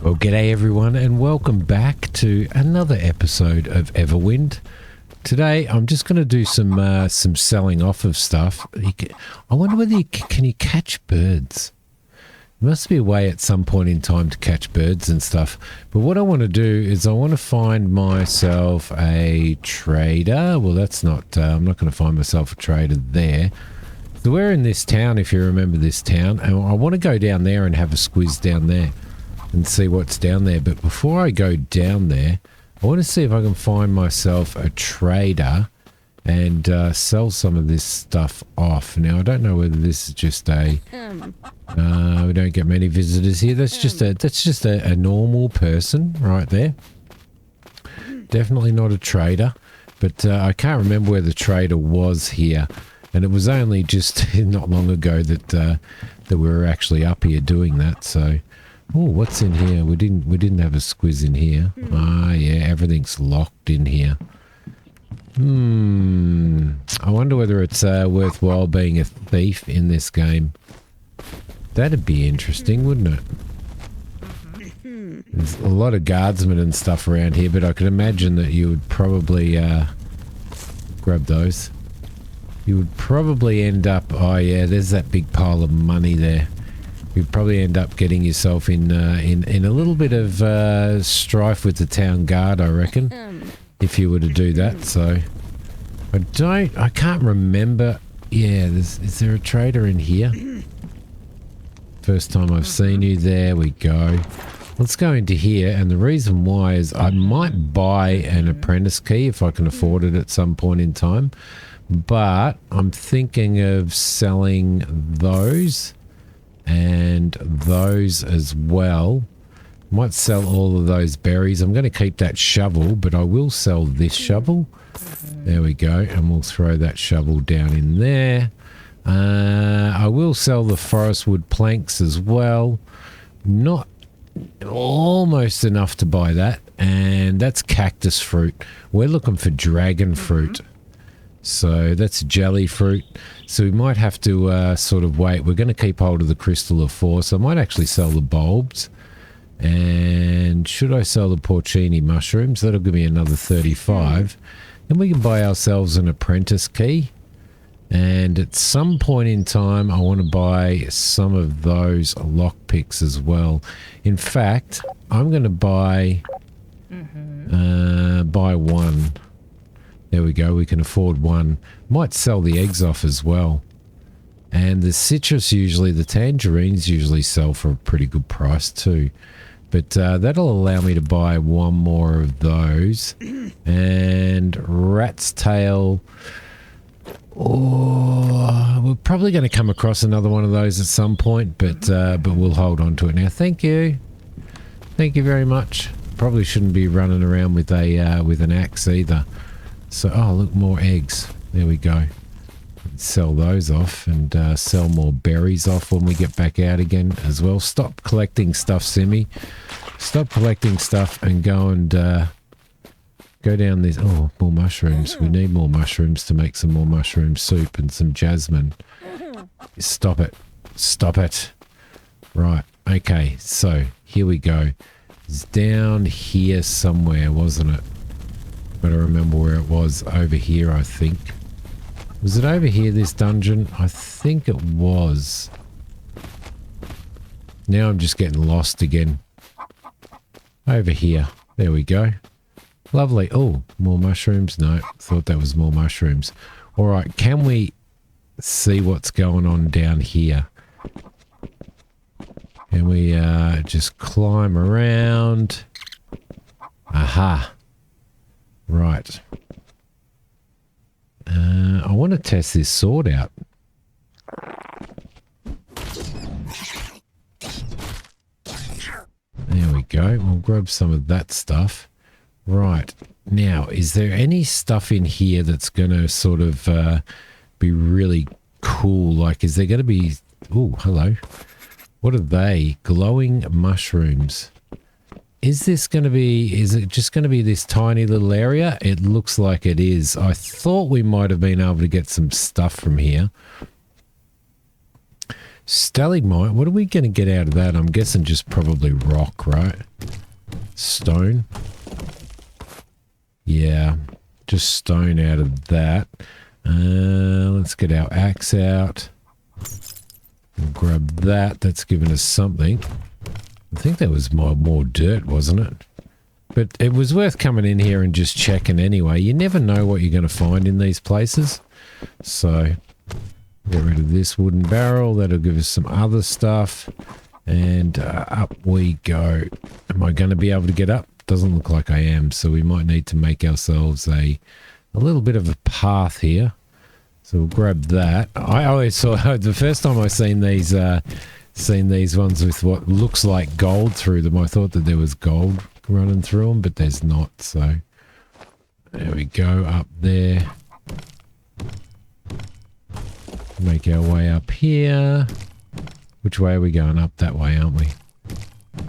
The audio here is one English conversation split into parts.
Well, g'day everyone, and welcome back to another episode of Everwind. Today, I'm just going to do some selling off of stuff. I wonder whether can you catch birds? There must be a way at some point in time to catch birds and stuff. But what I want to do is I want to find myself a trader. Well, that's not. I'm not going to find myself a trader there. So we're in this town, if you remember this town, and I want to go down there and have a squiz down there and see what's down there. But before I go down there, I want to see if I can find myself a trader and sell some of this stuff off. Now, I don't know whether this is just a... we don't get many visitors here. That's just a normal person right there. Definitely not a trader. But I can't remember where the trader was here. And it was only just not long ago that we were actually up here doing that. So, oh, what's in here? We didn't have a squiz in here. Ah, yeah, everything's locked in here. I wonder whether it's worthwhile being a thief in this game. That'd be interesting, wouldn't it? There's a lot of guardsmen and stuff around here, but I could imagine that you would probably grab those. You would probably end up, oh yeah, there's that big pile of money there. You'd probably end up getting yourself in a little bit of strife with the town guard, I reckon, if you were to do that. So I can't remember. Yeah, is there a trader in here? First time I've seen you. There we go. Let's go into here, and the reason why is I might buy an apprentice key if I can afford it at some point in time. But I'm thinking of selling those and those as well. Might sell all of those berries. I'm going to keep that shovel, but I will sell this shovel. There we go. And we'll throw that shovel down in there. I will sell the forest wood planks as well. Not almost enough to buy that. And that's cactus fruit. We're looking for dragon fruit. So that's jelly fruit. So we might have to sort of wait. We're going to keep hold of the crystal of force. I might actually sell the bulbs. And should I sell the porcini mushrooms? That'll give me another 35. Then we can buy ourselves an apprentice key. And at some point in time, I want to buy some of those lockpicks as well. In fact, I'm going to buy one. There we go. We can afford one. Might sell the eggs off as well. And the citrus usually, the tangerines usually sell for a pretty good price too. But that'll allow me to buy one more of those. And rat's tail. Oh, we're probably going to come across another one of those at some point, but we'll hold on to it now. Thank you. Thank you very much. Probably shouldn't be running around with an axe either. So, oh, look, more eggs. There we go. Sell those off and sell more berries off when we get back out again as well. Stop collecting stuff, Simi. Stop collecting stuff and go and go down this. Oh, more mushrooms. We need more mushrooms to make some more mushroom soup and some jasmine. Stop it. Stop it. Right. Okay. So here we go. It's down here somewhere, wasn't it? But I remember where it was. Over here, I think. Was it over here, this dungeon? I think it was. Now I'm just getting lost again. Over here. There we go. Lovely. Oh, more mushrooms? No, thought that was more mushrooms. All right, can we see what's going on down here? Can we just climb around? Aha. Right. I want to test this sword out. There we go. We'll grab some of that stuff. Right. Now, is there any stuff in here that's going to sort of be really cool? Like, is there going to be... Oh, hello. What are they? Glowing mushrooms. Is this going to be... Is it just going to be this tiny little area? It looks like it is. I thought we might have been able to get some stuff from here. Stalagmite, what are we going to get out of that? I'm guessing just probably rock, right? Stone. Yeah, just stone out of that. Let's get our axe out. We'll grab that. That's given us something. I think that was more dirt, wasn't it? But it was worth coming in here and just checking anyway. You never know what you're going to find in these places. So, get rid of this wooden barrel. That'll give us some other stuff. And up we go. Am I going to be able to get up? Doesn't look like I am. So we might need to make ourselves a little bit of a path here. So we'll grab that. I always saw, the first time I seen these ones with what looks like gold through them, I thought that there was gold running through them, but there's not. So there we go, up there. Make our way up here. Which way are we going? Up that way, aren't we?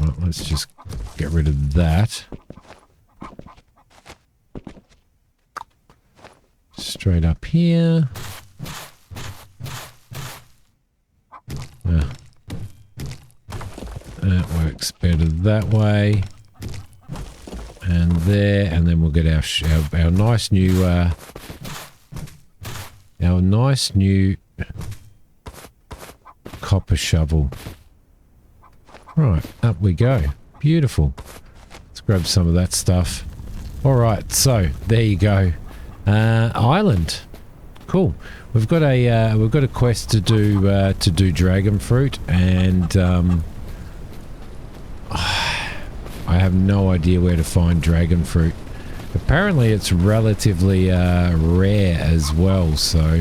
Right, let's just get rid of that. Straight up here. That works better that way. And there, and then we'll get our nice new copper shovel. Right, up we go. Beautiful. Let's grab some of that stuff. All right, so there you go. Island. Cool. We've got a quest to do dragon fruit, and I have no idea where to find dragon fruit. Apparently, it's relatively rare as well, so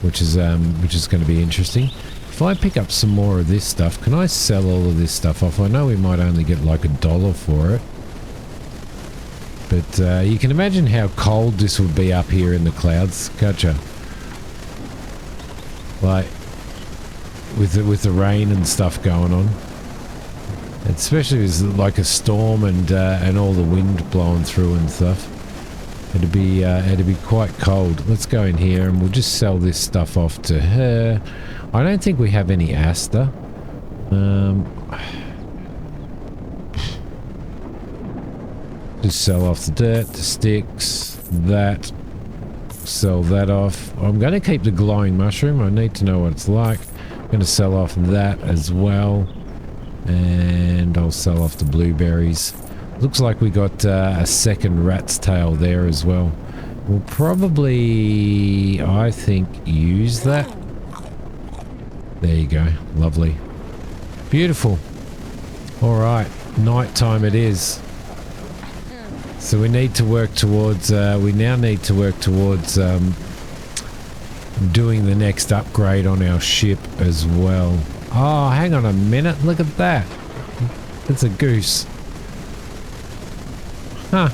which is going to be interesting. If I pick up some more of this stuff, can I sell all of this stuff off? I know we might only get like $1 for it, but you can imagine how cold this would be up here in the clouds, can't you? Like with the rain and stuff going on. Especially with like a storm and all the wind blowing through and stuff. It'd be quite cold. Let's go in here and we'll just sell this stuff off to her. I don't think we have any aster. Just sell off the dirt, the sticks, that. Sell that off. I'm going to keep the glowing mushroom. I need to know what it's like. I'm going to sell off that as well. And I'll sell off the blueberries. Looks like we got a second rat's tail there as well. We'll probably, I think, use that. There you go. Lovely. Beautiful. Alright. Nighttime it is. So we need to work towards, we now need to work towards doing the next upgrade on our ship as well. Oh, hang on a minute. Look at that. It's a goose. Huh.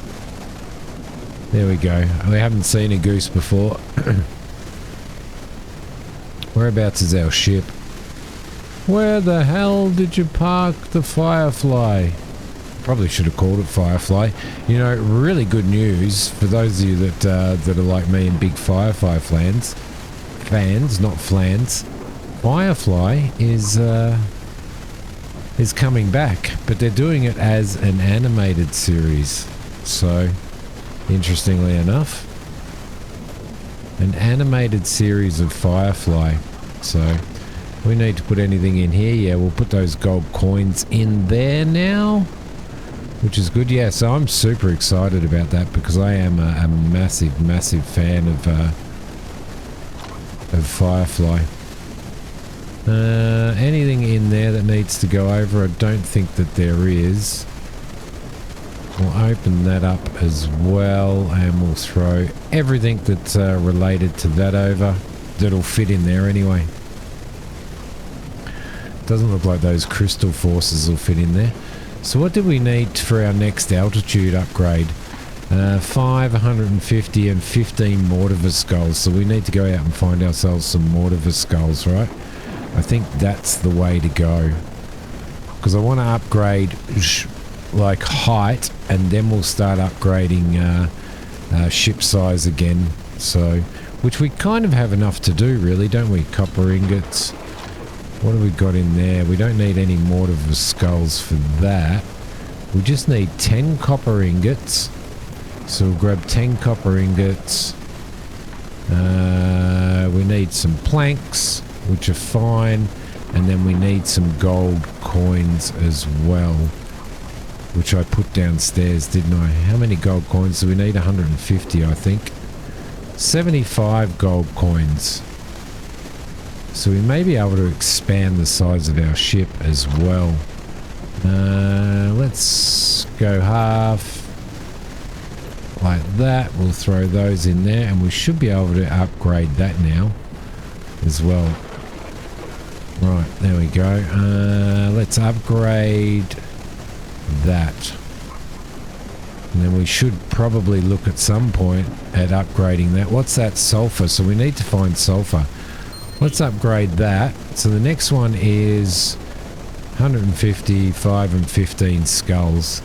There we go. We haven't seen a goose before. Whereabouts is our ship? Where the hell did you park the Firefly? Probably should have called it Firefly. You know, really good news for those of you that are like me and big Firefly fans, not flans. Firefly is coming back, but they're doing it as an animated series. So, interestingly enough, an animated series of Firefly. So, we need to put anything in here. Yeah, we'll put those gold coins in there now, which is good. Yeah, so I'm super excited about that because I am a massive, massive fan of Firefly. Anything in there that needs to go over? I don't think that there is. We'll open that up as well and we'll throw everything that's related to that over. That'll fit in there anyway. Doesn't look like those crystal forces will fit in there. So what do we need for our next altitude upgrade? 5, 150 and 15 mortiver skulls. So we need to go out and find ourselves some mortiver skulls, right? I think that's the way to go. Because I want to upgrade like height and then we'll start upgrading ship size again. So, which we kind of have enough to do really, don't we? Copper ingots. What have we got in there? We don't need any mortar skulls for that. We just need 10 copper ingots. So we'll grab 10 copper ingots. We need some planks, which are fine. And then we need some gold coins as well, which I put downstairs, didn't I? How many gold coins do we need? 150, I think. 75 gold coins. So we may be able to expand the size of our ship as well. Let's go half like that. We'll throw those in there and we should be able to upgrade that now as well. Right, there we go. Let's upgrade that. And then we should probably look at some point at upgrading that. What's that? Sulfur. So we need to find sulfur. Let's upgrade that. So the next one is 155 and 15 skulls.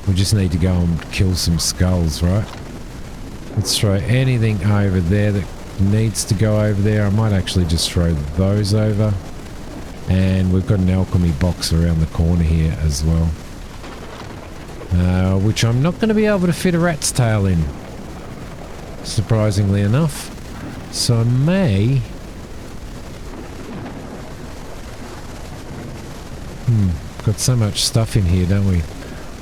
We just need to go and kill some skulls, right? Let's throw anything over there that needs to go over there. I might actually just throw those over. And we've got an alchemy box around the corner here as well. Which I'm not going to be able to fit a rat's tail in, surprisingly enough. So I may... got so much stuff in here, don't we?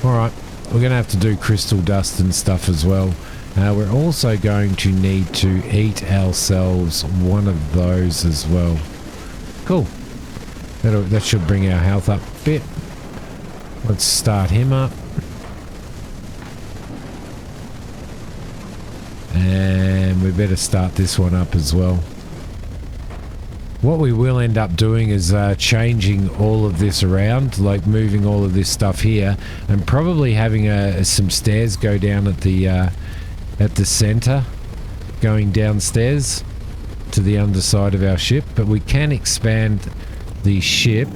Alright, we're going to have to do crystal dust and stuff as well. We're also going to need to eat ourselves one of those as well. Cool. That should bring our health up a bit. Let's start him up. And we better start this one up as well. What we will end up doing is changing all of this around, like moving all of this stuff here, and probably having some stairs go down at the center, going downstairs to the underside of our ship. But we can expand the ship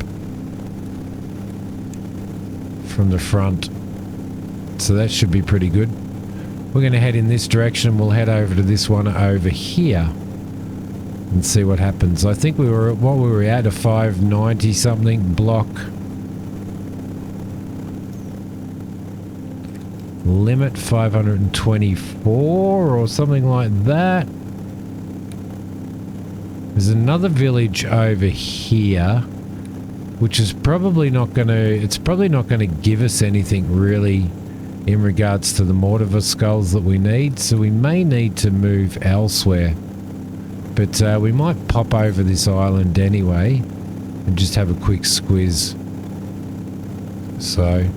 from the front, so that should be pretty good. We're going to head in this direction. We'll head over to this one over here and see what happens. I think we were at a 590 something block limit, 524 or something like that. There's another village over here, which is probably not going to... It's probably not going to give us anything really in regards to the mortar skulls that we need. So we may need to move elsewhere. But we might pop over this island anyway and just have a quick squiz. So...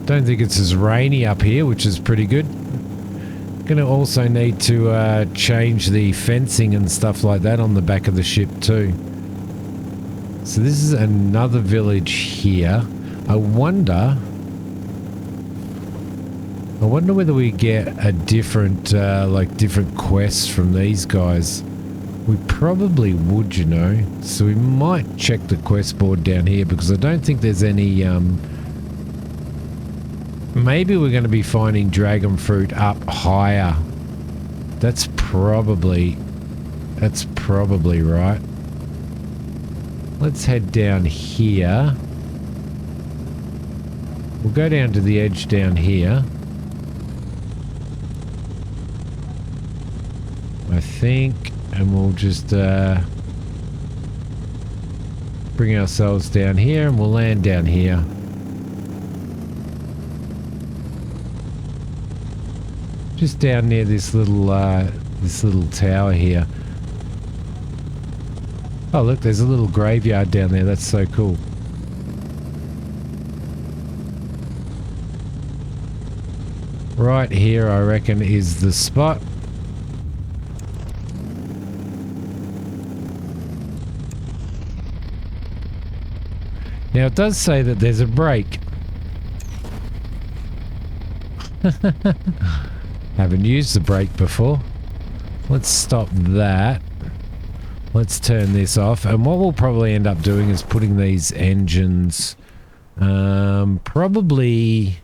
don't think it's as rainy up here, which is pretty good. Gonna also need to change the fencing and stuff like that on the back of the ship too. So this is another village here. I wonder whether we get a different like different quests from these guys. We probably would, you know. So we might check the quest board down here, because I don't think there's any maybe we're going to be finding dragon fruit up higher. That's probably right. Let's head down here. We'll go down to the edge down here, I think, and we'll just bring ourselves down here, and we'll land down here. Just down near this little tower here. Oh look, there's a little graveyard down there. That's so cool. Right here, I reckon, is the spot. Now it does say that there's a break. Haven't used the brake before. Let's stop that. Let's turn this off. And what we'll probably end up doing is putting these engines probably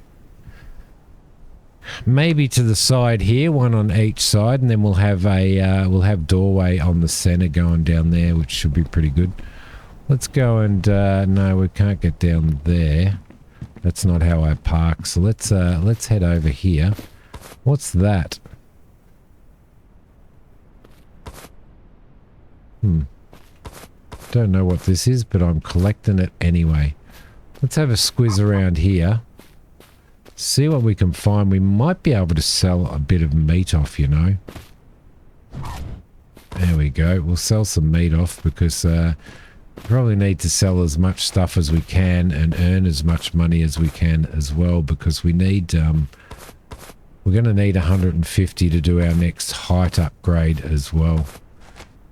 maybe to the side here, one on each side, and then we'll have a doorway on the center going down there, which should be pretty good. Let's go and no, we can't get down there. That's not how I park. So let's head over here. What's that? Don't know what this is, but I'm collecting it anyway. Let's have a squiz around here. See what we can find. We might be able to sell a bit of meat off, you know. There we go. We'll sell some meat off because we probably need to sell as much stuff as we can and earn as much money as we can as well, because we need we're going to need 150 to do our next height upgrade as well.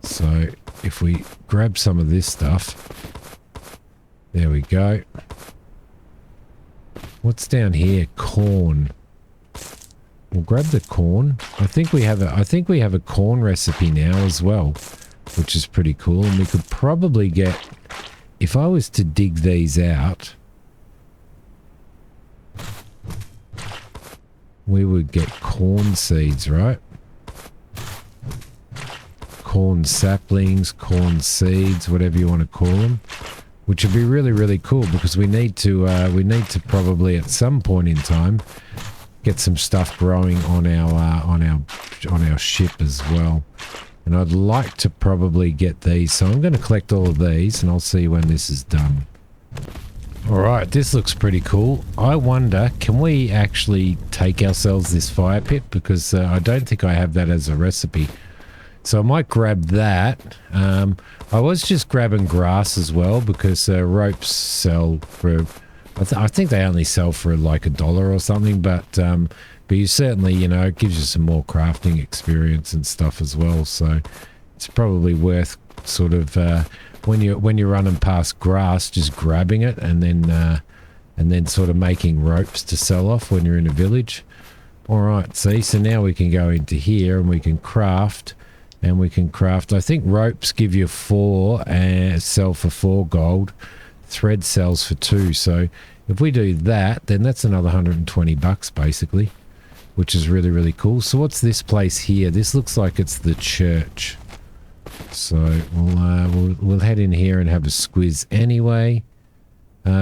So if we grab some of this stuff, there we go. What's down here? Corn. We'll grab the corn. I think we have a corn recipe now as well, which is pretty cool. And we could probably get, if I was to dig these out, we would get corn seeds, right? Corn saplings, corn seeds, whatever you want to call them, which would be really, really cool, because we need to probably at some point in time get some stuff growing on our ship as well. And I'd like to probably get these, so I'm going to collect all of these, and I'll see when this is done. All right, this looks pretty cool. I wonder, can we actually take ourselves this fire pit? Because I don't think I have that as a recipe. So I might grab that. I was just grabbing grass as well, because ropes sell for, I think they only sell for like $1 or something, but you certainly, you know, it gives you some more crafting experience and stuff as well. So it's probably worth sort of when you're running past grass, just grabbing it and then sort of making ropes to sell off when you're in a village. All right, see, so now we can go into here and we can craft. And we can craft, I think ropes give you 4 and sell for 4 gold. Thread sells for 2. So if we do that, then that's another 120 bucks basically, which is really, really cool. So what's this place here? This looks like it's the church. So we'll head in here and have a squiz anyway.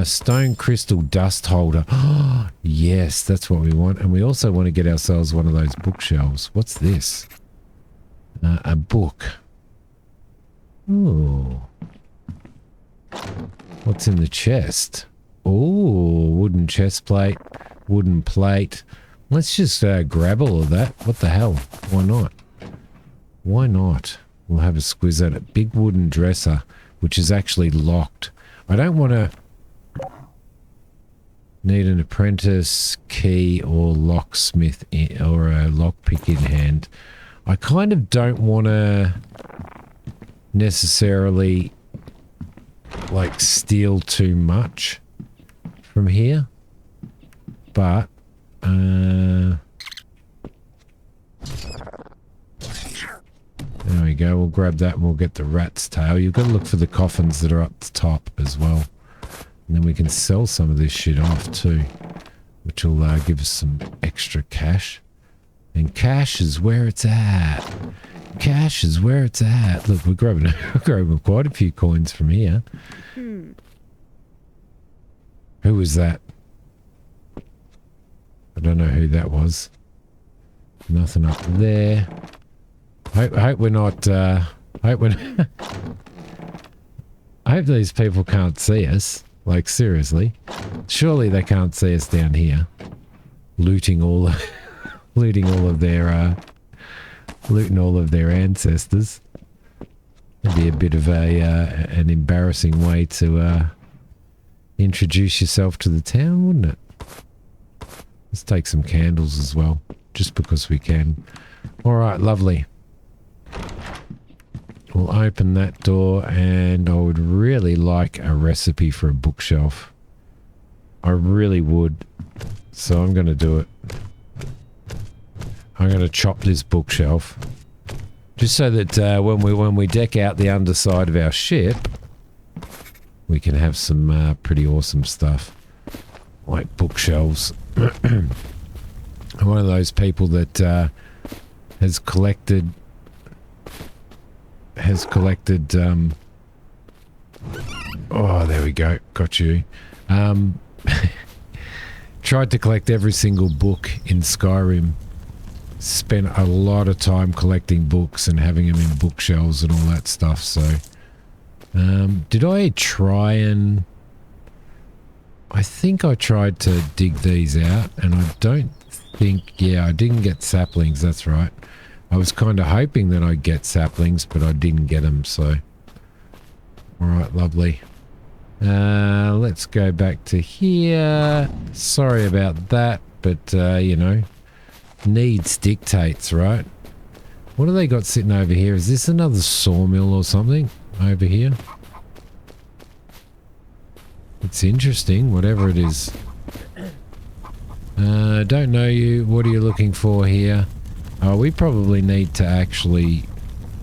Stone crystal dust holder. Oh, yes, that's what we want. And we also want to get ourselves one of those bookshelves. What's this? A book. Ooh. What's in the chest? Ooh, wooden chest plate, wooden plate. Let's just grab all of that. What the hell? Why not? Why not? We'll have a squiz at it. Big wooden dresser, which is actually locked. I don't want to need an apprentice, key, or locksmith or a lockpick in hand. I kind of don't want to necessarily like steal too much from here, but there we go. We'll grab that and we'll get the rat's tail. You've got to look for the coffins that are up the top as well, and then we can sell some of this shit off too, which will give us some extra cash. And cash is where it's at. Cash is where it's at. Look, we're grabbing quite a few coins from here. Who was that? I don't know who that was. Nothing up there. I hope we're not... I hope these people can't see us. Like, seriously. Surely they can't see us down here. Looting all of their ancestors. It'd be a bit of an embarrassing way to introduce yourself to the town, wouldn't it? Let's take some candles as well, just because we can. All right, lovely. We'll open that door, and I would really like a recipe for a bookshelf. I really would. So I'm going to do it. I'm going to chop this bookshelf, just so that when we deck out the underside of our ship, we can have some pretty awesome stuff, like bookshelves. I'm one of those people that has collected oh, there we go, got you. Tried to collect every single book in Skyrim. Spent a lot of time collecting books and having them in bookshelves and all that stuff. So did I try and I think I tried to dig these out, and I don't think, yeah, I didn't get saplings, that's right. I was kind of hoping that I'd get saplings, but I didn't get them, so. Alright, lovely. Let's go back to here. Sorry about that, but, you know, needs dictates, right? What do they got sitting over here? Is this another sawmill or something over here? It's interesting, whatever it is. Don't know you. What are you looking for here? Oh, we probably need to actually...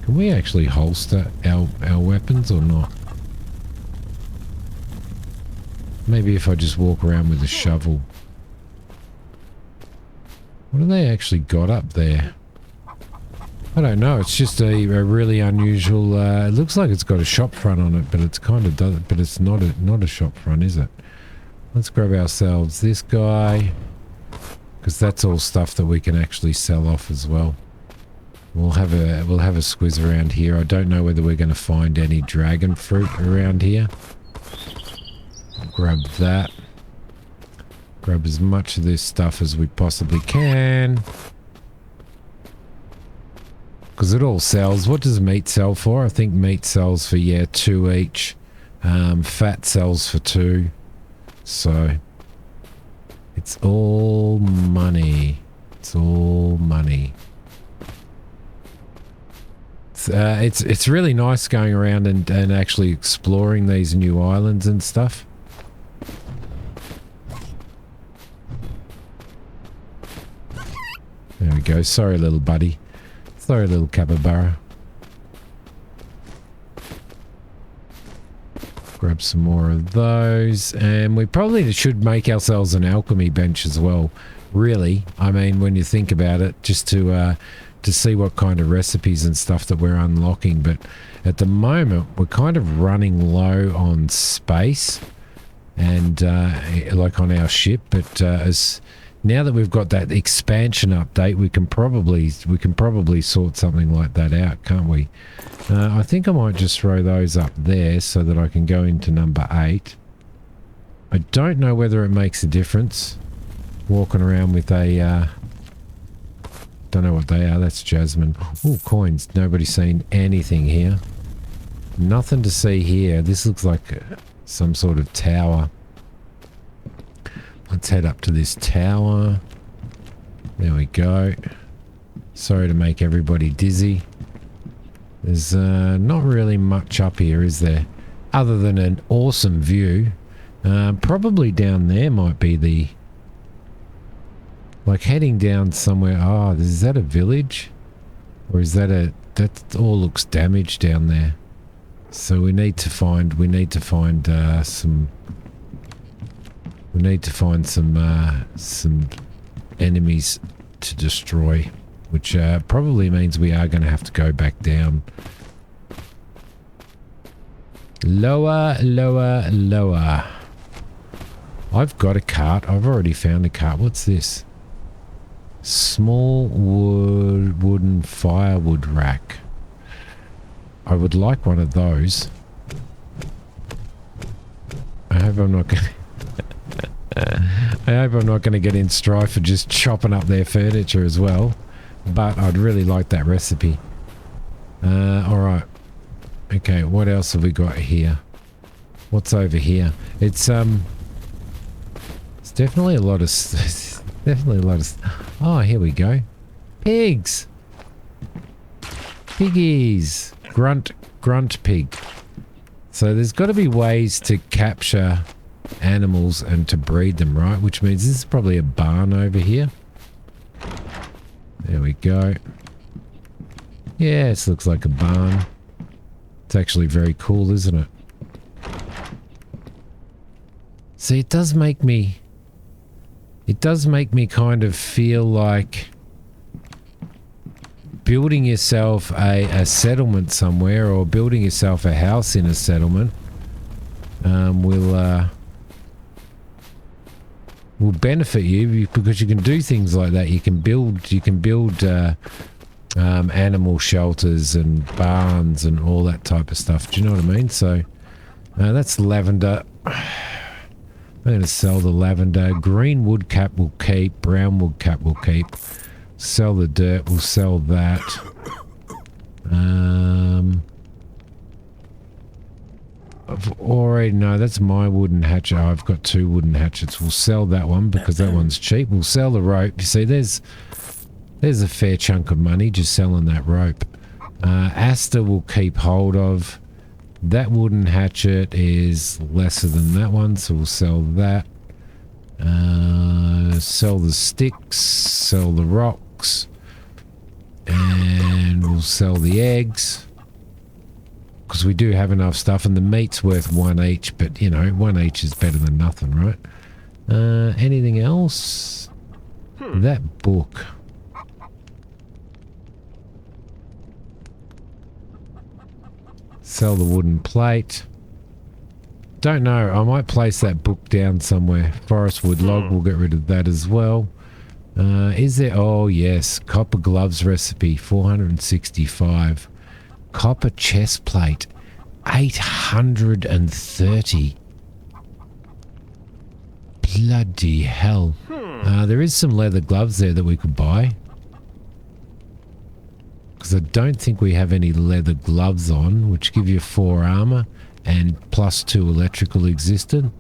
Can we actually holster our weapons or not? Maybe if I just walk around with a shovel. What have they actually got up there? I don't know. It's just a really unusual... it looks like it's got a shop front on it, but it's kind of does. But it's not a shop front, is it? Let's grab ourselves this guy, because that's all stuff that we can actually sell off as well. We'll have a squiz around here. I don't know whether we're going to find any dragon fruit around here. Grab that. Grab as much of this stuff as we possibly can. Because it all sells. What does meat sell for? I think meat sells for, yeah, 2 each. Fat sells for 2. So, it's all money. It's all money. It's really nice going around and actually exploring these new islands and stuff. There we go. Sorry, little buddy. Sorry, little capybara. Grab some more of those. And we probably should make ourselves an alchemy bench as well. Really. I mean, when you think about it, just to see what kind of recipes and stuff that we're unlocking. But at the moment, we're kind of running low on space. And like on our ship. But now that we've got that expansion update, we can probably sort something like that out, can't we? I think I might just throw those up there so that I can go into number 8. I don't know whether it makes a difference walking around with a don't know what they are. That's jasmine. Oh, coins. Nobody's seen anything here. Nothing to see here. This looks like some sort of tower. Let's head up to this tower. There we go. Sorry to make everybody dizzy. There's not really much up here, is there? Other than an awesome view. Probably down there might be the... Like heading down somewhere. Oh, is that a village? Or is that a... That all looks damaged down there. So we need to find some... We need to find some enemies to destroy, which probably means we are going to have to go back down. Lower, lower, lower. I've got a cart. I've already found a cart. What's this? Small wooden firewood rack. I would like one of those. I hope I'm not going to... I hope I'm not going to get in strife for just chopping up their furniture as well. But I'd really like that recipe. Alright. Okay, what else have we got here? What's over here? It's definitely a lot of... definitely a lot of... Oh, here we go. Pigs! Piggies! Grunt pig. So there's got to be ways to capture... animals and to breed them, right? Which means this is probably a barn over here. There we go. Yeah, this looks like a barn. It's actually very cool, isn't it? See, it does make me it does make me kind of feel like building yourself a settlement somewhere, or building yourself a house in a settlement will benefit you, because you can do things like that. You can build animal shelters and barns and all that type of stuff. Do you know what I mean? So that's lavender. I'm going to sell the lavender. Green wood cap will keep. Brown wood cap will keep. Sell the dirt. We'll sell that. I've already... No, that's my wooden hatchet. I've got 2 wooden hatchets. We'll sell that one because that one's cheap. We'll sell the rope. You see, there's a fair chunk of money just selling that rope. Aster will keep hold of. That wooden hatchet is lesser than that one, so we'll sell that. Sell the sticks, sell the rocks, and we'll sell the eggs, because we do have enough stuff, and the meat's worth 1 each, but you know, 1 each is better than nothing, right? Anything else? That book. Sell the wooden plate. Don't know. I might place that book down somewhere. Forest wood log. We'll get rid of that as well. Is there... Oh, yes. Copper gloves recipe. 465. Copper chest plate. 830. Bloody hell. There is some leather gloves there that we could buy. Because I don't think we have any leather gloves on, which give you 4 armor and +2 electrical resistance.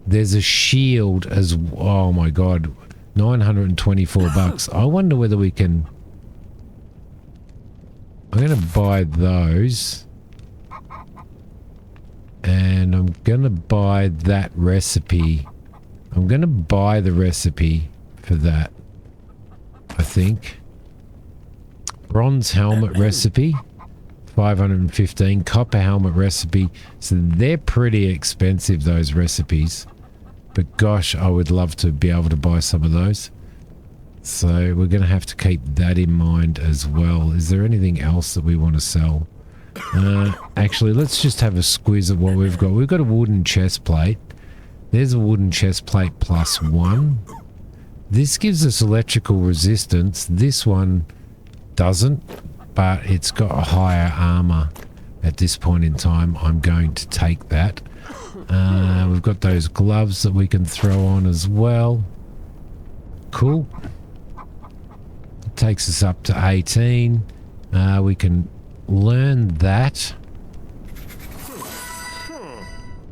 There's a shield as... Oh my god. 924 bucks. I wonder whether we can... I'm going to buy those. And I'm going to buy that recipe. I'm going to buy the recipe for that, I think. Bronze helmet recipe, 515. Copper helmet recipe. So they're pretty expensive, those recipes. But gosh, I would love to be able to buy some of those. So we're going to have to keep that in mind as well. Is there anything else that we want to sell? Actually, let's just have a squeeze at what we've got. We've got a wooden chest plate. There's a wooden chest plate +1. This gives us electrical resistance. This one doesn't, but it's got a higher armor at this point in time. I'm going to take that. We've got those gloves that we can throw on as well. Cool. It takes us up to 18. We can learn that.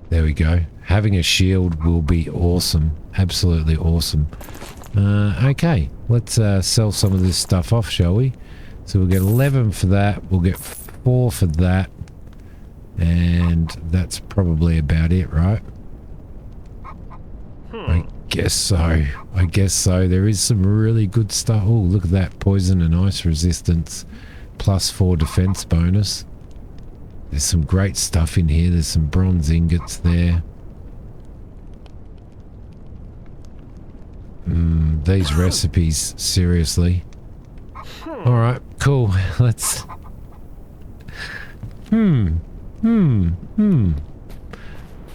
There we go. Having a shield will be awesome. Absolutely awesome. Okay, let's sell some of this stuff off, shall we? So we'll get 11 for that. We'll get 4 for that. And that's probably about it, right? I guess so. I guess so. There is some really good stuff. Oh, look at that. Poison and ice resistance. +4 defense bonus. There's some great stuff in here. There's some bronze ingots there. These recipes, seriously. Alright, cool. Let's...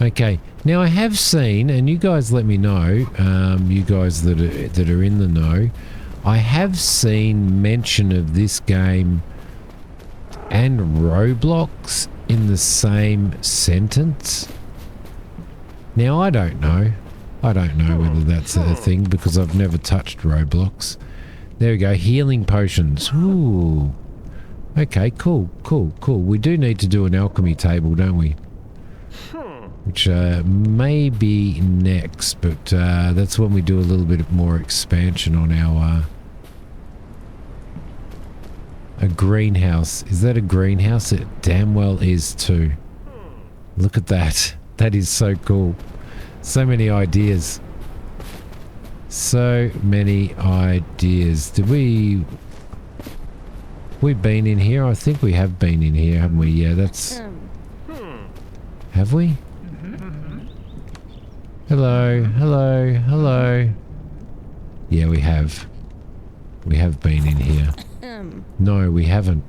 Okay, now I have seen, and you guys let me know, you guys that are in the know, I have seen mention of this game and Roblox in the same sentence. Now, I don't know. I don't know whether that's a thing because I've never touched Roblox. There we go. Healing potions. Ooh. Okay, cool. We do need to do an alchemy table, don't we? Which may be next, but that's when we do a little bit more expansion on our... a greenhouse. Is that a greenhouse? It damn well is too. Look at that. That is so cool. So many ideas. So many ideas. Did we... We've been in here? I think we have been in here, haven't we? Yeah, that's... Have we? Hello, hello, hello. Yeah, we have. We have been in here. No, we haven't.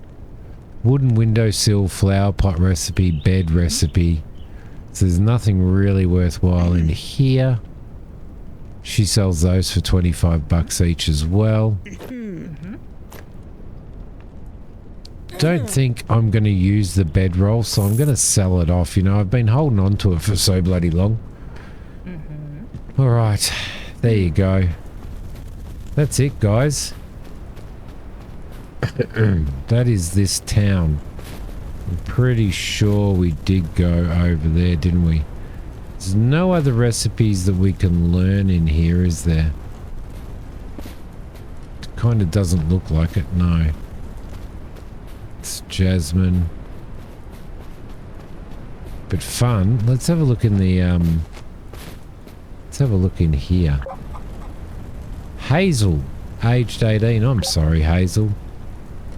Wooden windowsill, flower pot recipe, bed recipe. So there's nothing really worthwhile in here. She sells those for 25 bucks each as well. Don't think I'm going to use the bedroll, so I'm going to sell it off. You know, I've been holding on to it for so bloody long. All right, there you go. That's it, guys. That is this town. I'm pretty sure we did go over there, didn't we? There's no other recipes that we can learn in here, is there? It kind of doesn't look like it, no. It's jasmine. But fun. Let's have a look in the, let's have a look in here. Hazel, aged 18. I'm sorry, Hazel.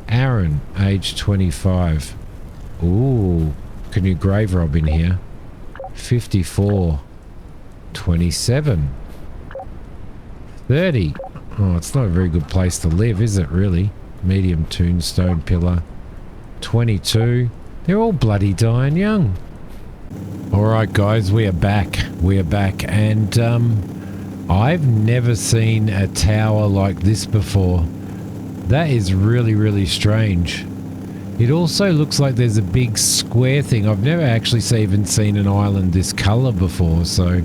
Aaron, aged 25. Ooh, can you grave rob in here? 54. 27. 30. Oh, it's not a very good place to live, is it, really? Medium tombstone pillar. 22. They're all bloody dying young. Alright, guys, we are back. We are back, and, I've never seen a tower like this before. That is really, really strange. It also looks like there's a big square thing. I've never actually even seen an island this color before, so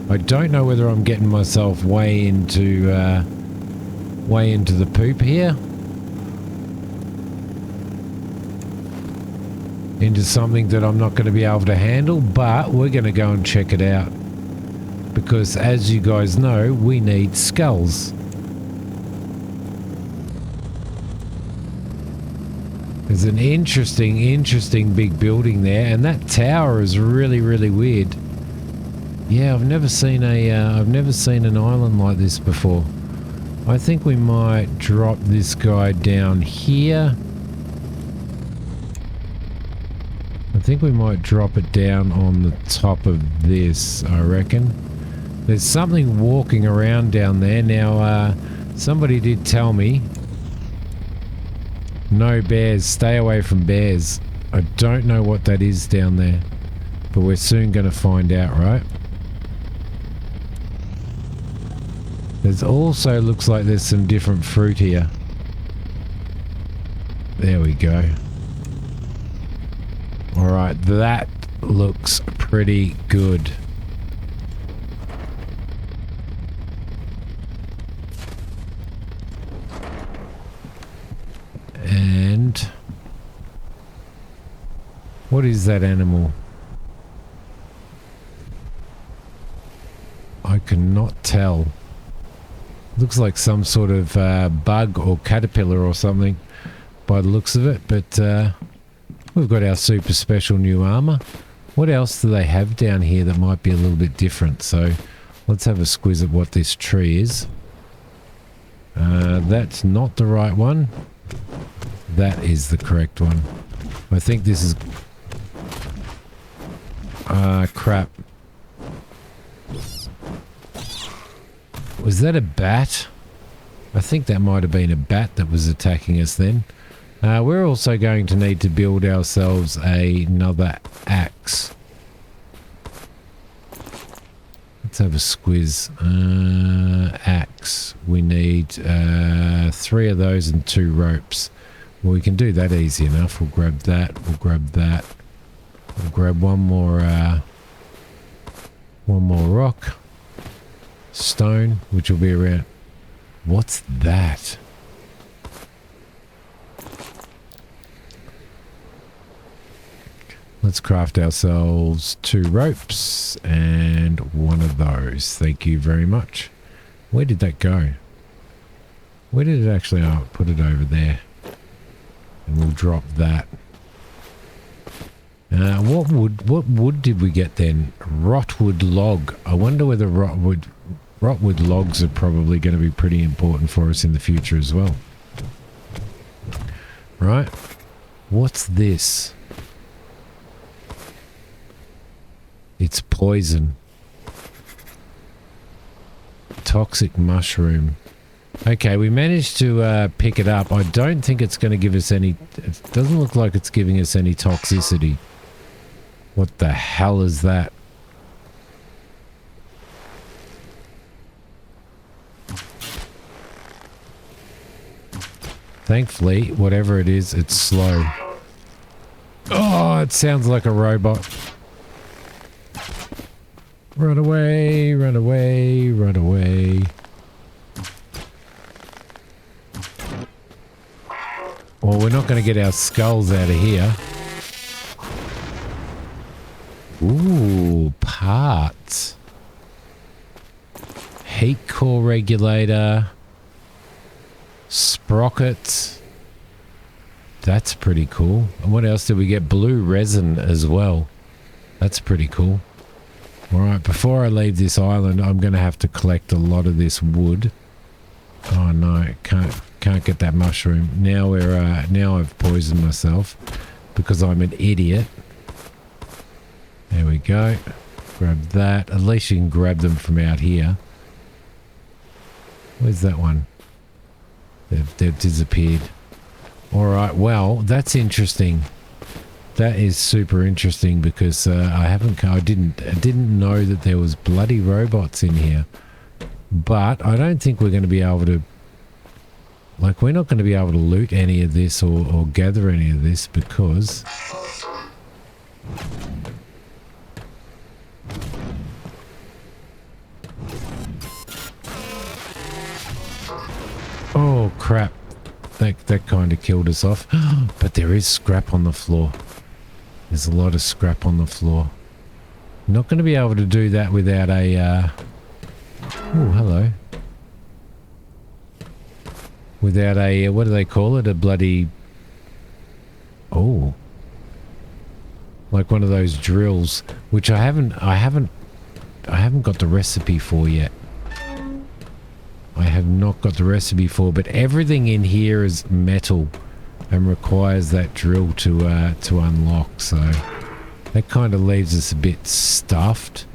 I don't know whether I'm getting myself way into the poop here. Into something that I'm not going to be able to handle, but we're going to go and check it out. Because as you guys know, we need skulls. There's an interesting big building there, and that tower is really, really weird. Yeah, I've never seen an island like this before. I think we might drop this guy down here. I think we might drop it down on the top of this, I reckon. There's something walking around down there. Now, somebody did tell me, no bears, stay away from bears. I don't know what that is down there, but we're soon going to find out, right? There's also, looks like there's some different fruit here. There we go. Alright, that looks pretty good. And what is that animal? I cannot tell. Looks like some sort of bug or caterpillar or something by the looks of it, but we've got our super special new armor. What else do they have down here that might be a little bit different? So let's have a squiz at what this tree is. That's not the right one. That is the correct one. I think this is... crap. Was that a bat? I think that might have been a bat that was attacking us then. We're also going to need to build ourselves another axe. Let's have a squiz. Axe. We need 3 of those and 2 ropes. Well, we can do that easy enough. We'll grab that. We'll grab that. We'll grab one more rock. Stone, which will be around... What's that? Let's craft ourselves 2 ropes and 1 of those. Thank you very much. Where did that go? Where did it actually... Oh, put it over there. And we'll drop that. What wood did we get then? Rotwood log. I wonder whether rotwood logs are probably going to be pretty important for us in the future as well. Right. What's this? It's poison. Toxic mushroom. Okay, we managed to pick it up. I don't think it's going to give us any... It doesn't look like it's giving us any toxicity. What the hell is that? Thankfully, whatever it is, it's slow. Oh, it sounds like a robot. Run away, run away, run away. Well, we're not going to get our skulls out of here. Ooh, parts. Heat core regulator. Sprockets. That's pretty cool. And what else did we get? Blue resin as well. That's pretty cool. Alright, before I leave this island, I'm going to have to collect a lot of this wood. Oh no, can't get that mushroom. Now now I've poisoned myself because I'm an idiot. There we go. Grab that. At least you can grab them from out here. Where's that one? They've disappeared. Alright, well, that's interesting. That is super interesting because I didn't know that there was bloody robots in here. But I don't think we're going to be able to... Like, we're not going to be able to loot any of this or gather any of this because... Oh, crap. That kind of killed us off. But there is scrap on the floor. There's a lot of scrap on the floor. Not going to be able to do that without a... Oh, hello. Without a... What do they call it? A bloody... Oh. Like one of those drills, which I haven't got the recipe for yet. I have not got the recipe for, but everything in here is metal and requires that drill to unlock, so that kind of leaves us a bit stuffed.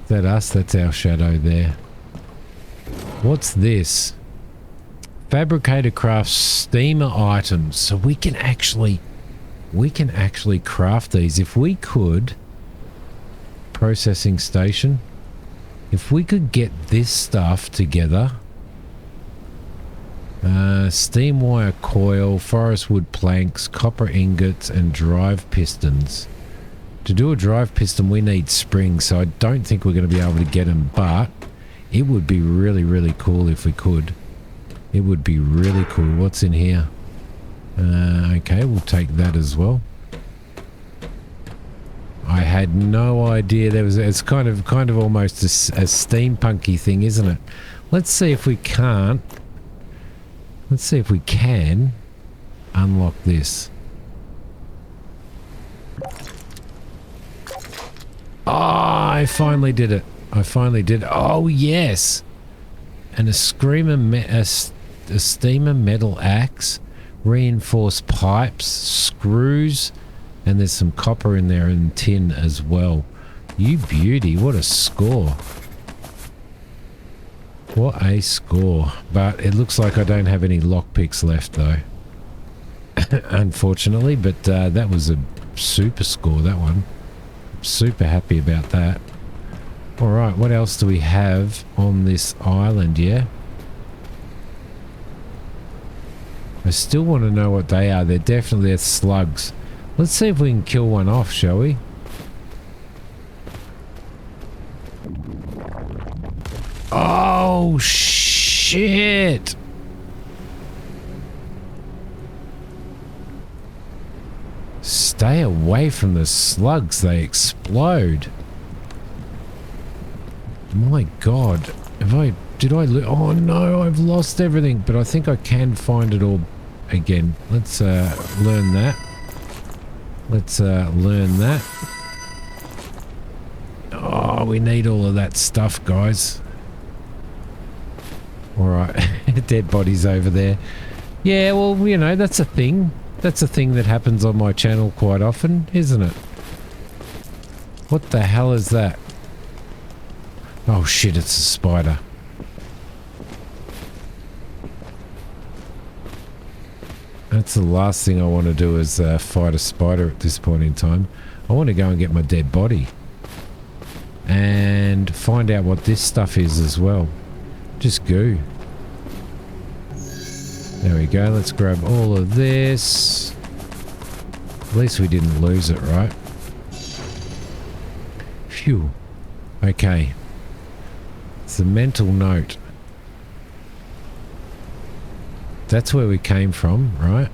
Is that us? That's our shadow there. What's this? Fabricator crafts steamer items, so we can actually craft these. If we could... Processing station. If we could get this stuff together, steam wire coil, forest wood planks, copper ingots, and drive pistons. To do a drive piston, we need springs, so I don't think we're going to be able to get them, but it would be really, really cool if we could. It would be really cool. What's in here? Okay, we'll take that as well. I had no idea there was... It's kind of almost a steampunky thing, isn't it? Let's see if we can't... Let's see if we can unlock this. Oh, I finally did it. I finally did. Oh, yes. And a steamer metal axe, reinforced pipes, screws... And there's some copper in there and tin as well. You beauty, what a score. What a score. But it looks like I don't have any lockpicks left though. Unfortunately, but that was a super score, that one. Super happy about that. Alright, what else do we have on this island, yeah? I still want to know what they are. They're slugs. Let's see if we can kill one off, shall we? Oh, shit! Stay away from the slugs, they explode. My god. Oh no, I've lost everything, but I think I can find it all again. Let's learn that. Let's learn that. Oh, we need all of that stuff, guys. Alright, dead bodies over there. Yeah, well, you know, that's a thing. That's a thing that happens on my channel quite often, isn't it? What the hell is that? Oh shit, it's a spider. That's the last thing I want to do is fight a spider at this point in time. I want to go and get my dead body. And find out what this stuff is as well. Just goo. There we go. Let's grab all of this. At least we didn't lose it, right? Phew. Okay. It's a mental note. That's where we came from, right?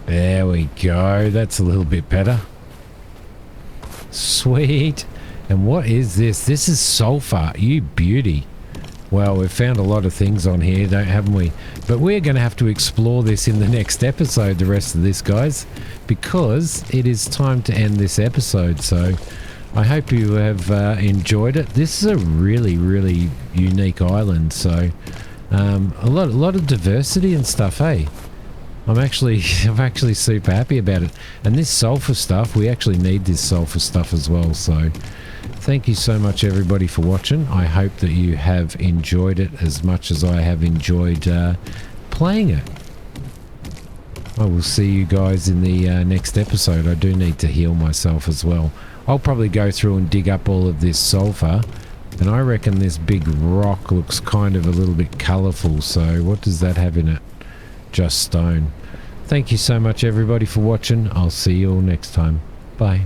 There we go. That's a little bit better. Sweet. And what is this? This is sulfur. You beauty. Well, we've found a lot of things on here, haven't we? But we're going to have to explore this in the next episode, the rest of this, guys, because it is time to end this episode. So I hope you have enjoyed it. This is a really, really unique island. So a lot of diversity and stuff, hey? I'm actually super happy about it. And this sulfur stuff, we actually need this sulfur stuff as well. So thank you so much, everybody, for watching. I hope that you have enjoyed it as much as I have enjoyed playing it. I will see you guys in the next episode. I do need to heal myself as well. I'll probably go through and dig up all of this sulfur. And I reckon this big rock looks kind of a little bit colourful. So what does that have in it? Just stone. Thank you so much, everybody, for watching. I'll see you all next time. Bye.